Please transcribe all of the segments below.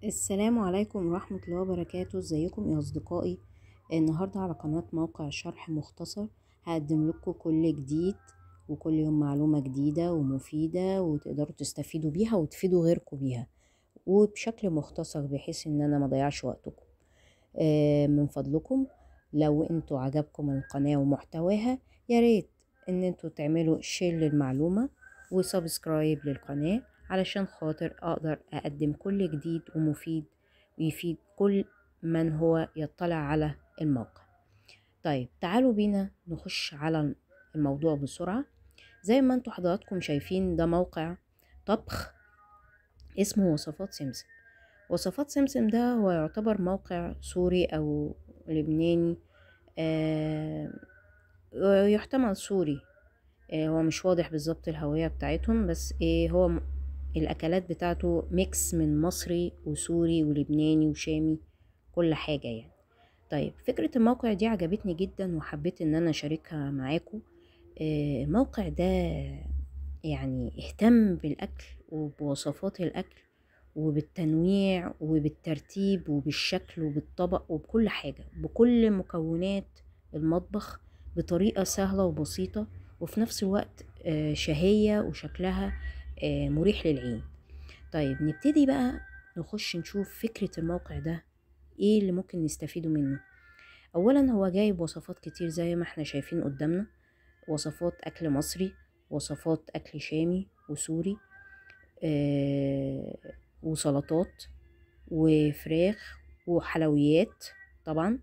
السلام عليكم ورحمة الله وبركاته. ازيكم يا أصدقائي؟ النهاردة على قناة موقع شرح مختصر هقدم لكم كل جديد، وكل يوم معلومة جديدة ومفيدة وتقدروا تستفيدوا بيها وتفيدوا غيركم بيها وبشكل مختصر، بحيث ان انا ما ضيعش وقتكم. من فضلكم لو انتوا عجبكم القناة ومحتواها، ياريت ان انتوا تعملوا شير للمعلومة وسبسكرايب للقناة، علشان خاطر اقدر اقدم كل جديد ومفيد ويفيد كل من هو يطلع على الموقع. طيب تعالوا بينا نخش على الموضوع بسرعة. زي ما انتوا حضراتكم شايفين، ده موقع طبخ اسمه وصفات سمسم. وصفات سمسم ده هو يعتبر موقع سوري أو لبناني، آه يحتمل سوري. هو مش واضح بالظبط الهوية بتاعتهم، بس هو الأكلات بتاعته ميكس من مصري وسوري ولبناني وشامي، كل حاجة يعني. طيب فكرة الموقع دي عجبتني جدا وحبيت ان انا اشاركها معاكم. الموقع ده يعني اهتم بالأكل وبوصفات الأكل وبالتنويع وبالترتيب وبالشكل وبالطبق وبكل حاجة، بكل مكونات المطبخ بطريقة سهلة وبسيطة، وفي نفس الوقت شهية وشكلها مريح للعين. طيب نبتدي بقى نخش نشوف فكرة الموقع ده ايه اللي ممكن نستفيده منه. اولا هو جايب وصفات كتير زي ما احنا شايفين قدامنا، وصفات اكل مصري، وصفات اكل شامي وسوري، وسلطات وفراخ وحلويات طبعا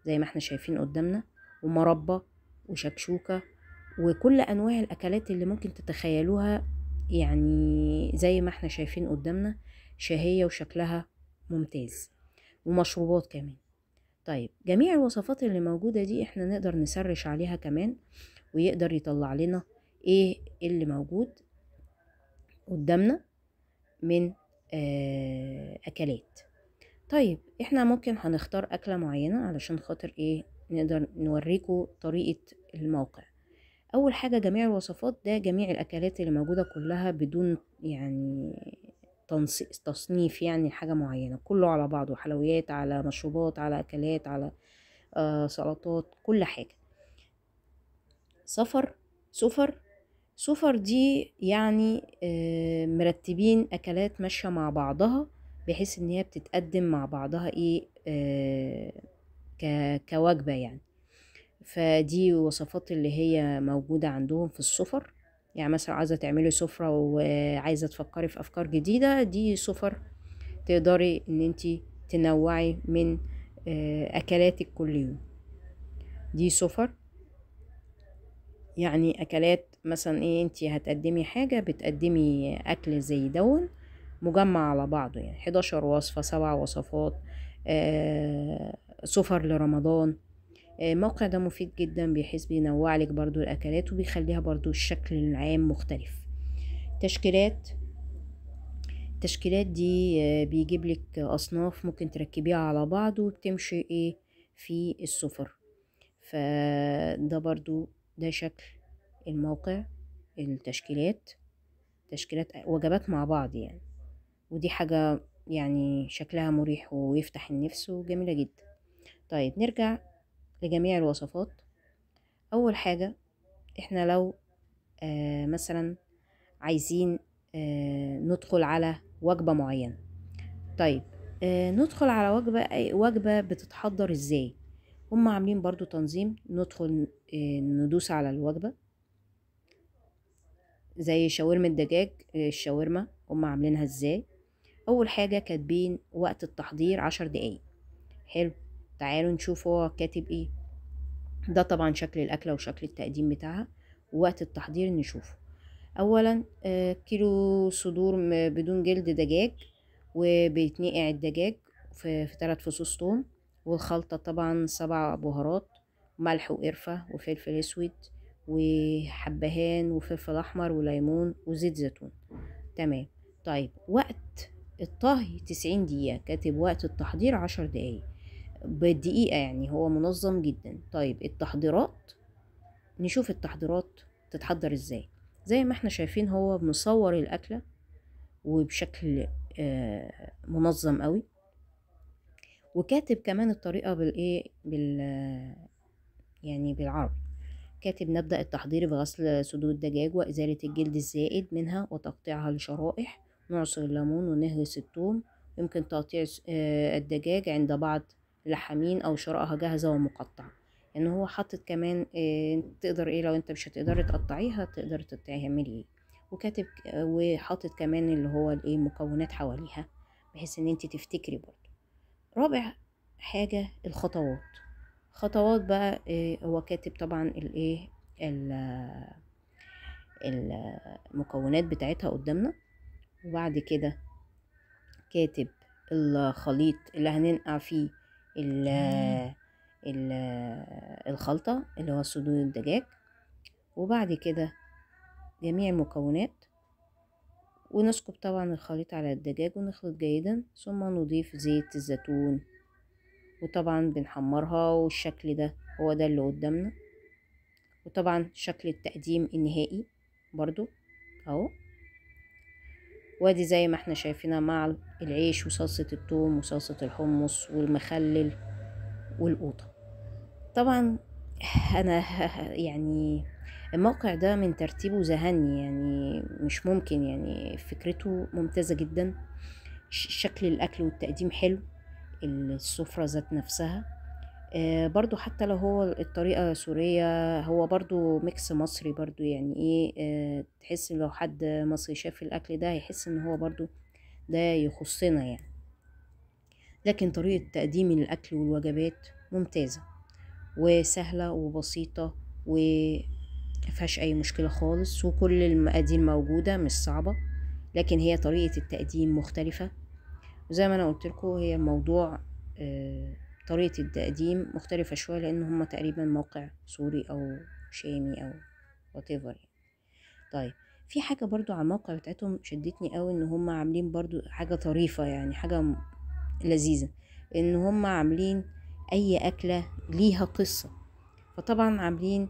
زي ما احنا شايفين قدامنا، ومربى وشكشوكة وكل انواع الاكلات اللي ممكن تتخيلوها، يعني زي ما احنا شايفين قدامنا، شهية وشكلها ممتاز، ومشروبات كمان. طيب جميع الوصفات اللي موجودة دي احنا نقدر نسرش عليها كمان، ويقدر يطلع لنا ايه اللي موجود قدامنا من اكلات. طيب احنا ممكن هنختار اكلة معينة علشان خاطر ايه نقدر نوريكم طريقة الموقع. اول حاجة جميع الوصفات، ده جميع الاكلات اللي موجودة كلها بدون يعني تصنيف، يعني حاجة معينة، كله على بعضه، حلويات على مشروبات على اكلات على سلطات، كل حاجة. سفر سفر دي يعني مرتبين اكلات ماشية مع بعضها، بحيث ان هي بتتقدم مع بعضها ايه كوجبة يعني. فدي وصفات اللي هي موجودة عندهم في السفر. يعني مثلا عايزة تعملي سفرة وعايزة تفكري في افكار جديدة، دي سفر تقدري ان انتي تنوعي من اكلاتك كل يوم. دي سفر يعني اكلات، مثلا ايه انتي هتقدمي حاجة، بتقدمي اكل زي دون مجمع على بعضه، يعني 11 وصفة، 7 وصفات، سفر لرمضان. الموقع ده مفيد جدا، بحيث بينوع لك برضو الاكلات وبيخليها برضو الشكل العام مختلف. تشكيلات التشكيلات دي بيجيب لك اصناف ممكن تركبيها على بعض وبتمشي ايه في السفر. فده برضو ده شكل الموقع، تشكيلات وجبات مع بعض يعني. ودي حاجة يعني شكلها مريح ويفتح النفس وجميلة جدا. طيب نرجع لجميع الوصفات. أول حاجة احنا لو مثلا عايزين ندخل على وجبة معينة. طيب ندخل على وجبة بتتحضر ازاي. هم عاملين برضو تنظيم، ندخل ندوس على الوجبة زي شاورما الدجاج. الشاورما هم عاملينها ازاي. اول حاجة كاتبين وقت التحضير 10 دقايق. حلو، تعالوا نشوف هو كاتب ايه. ده طبعا شكل الاكلة وشكل التقديم بتاعها، ووقت التحضير نشوفه. اولا كيلو صدور بدون جلد دجاج، وبيتنقع الدجاج في 3 فصوص توم، والخلطة طبعا 7 بهارات، ملح وقرفة وفلفل اسود وحبهان وفلفل احمر وليمون وزيت زيتون. تمام. طيب وقت الطهي 90 دقيقة، كاتب وقت التحضير 10 دقايق بالدقيقة، يعني هو منظم جدا. طيب التحضيرات، نشوف التحضيرات تتحضر ازاي. زي ما احنا شايفين هو مصور الأكلة وبشكل منظم قوي. وكاتب كمان الطريقة يعني بالعربي. كاتب: نبدأ التحضير بغسل صدور الدجاج وإزالة الجلد الزائد منها وتقطيعها لشرائح، نعصر الليمون ونهرس الثوم. يمكن تقطيع الدجاج عند بعض اللحامين أو شرائها جاهزة ومقطعة. يعني هو حاطط كمان تقدر لو انت مش هتقدري تقطعيها تقدر تعملي وكاتب وحاطط كمان اللي هو المكونات حواليها بحيث ان انت تفتكري برضه. رابع حاجة الخطوات. خطوات بقى هو كاتب طبعا المكونات بتاعتها قدامنا. وبعد كده كاتب الخليط اللي هننقع فيه ال ال الخلطة اللي هو صدور الدجاج. وبعد كده جميع المكونات، ونسكب طبعا الخليط على الدجاج ونخلط جيدا، ثم نضيف زيت الزيتون وطبعا بنحمرها. والشكل ده هو ده اللي قدامنا. وطبعا شكل التقديم النهائي برضو اهو. وادي زي ما احنا شايفينها مع العيش وصلصة الثوم وصلصة الحمص والمخلل والقوطة. طبعا انا يعني الموقع ده من ترتيبه ذهلني، يعني مش ممكن، يعني فكرته ممتازة جدا. شكل الاكل والتقديم حلو، السفرة ذات نفسها برضو حتى لو هو الطريقة سورية هو برضو ميكس مصري برضو. يعني تحس لو حد مصري شاف الأكل ده هيحس ان هو برضو ده يخصنا يعني. لكن طريقة تقديم الأكل والوجبات ممتازة وسهلة وبسيطة ومفيهاش أي مشكلة خالص، وكل المقادير موجودة مش صعبة، لكن هي طريقة التقديم مختلفة. وزي ما أنا قلتلكوا هي الموضوع طريقة التقديم مختلفة شوية لأن هما تقريبا موقع سوري أو شامي أو whatever يعني. طيب في حاجة برضو على الموقع بتاعتهم شدتني قوي، ان هما عاملين برضو حاجة طريفة، يعني حاجة لذيذة، ان هما عاملين أي أكلة ليها قصة. فطبعا عاملين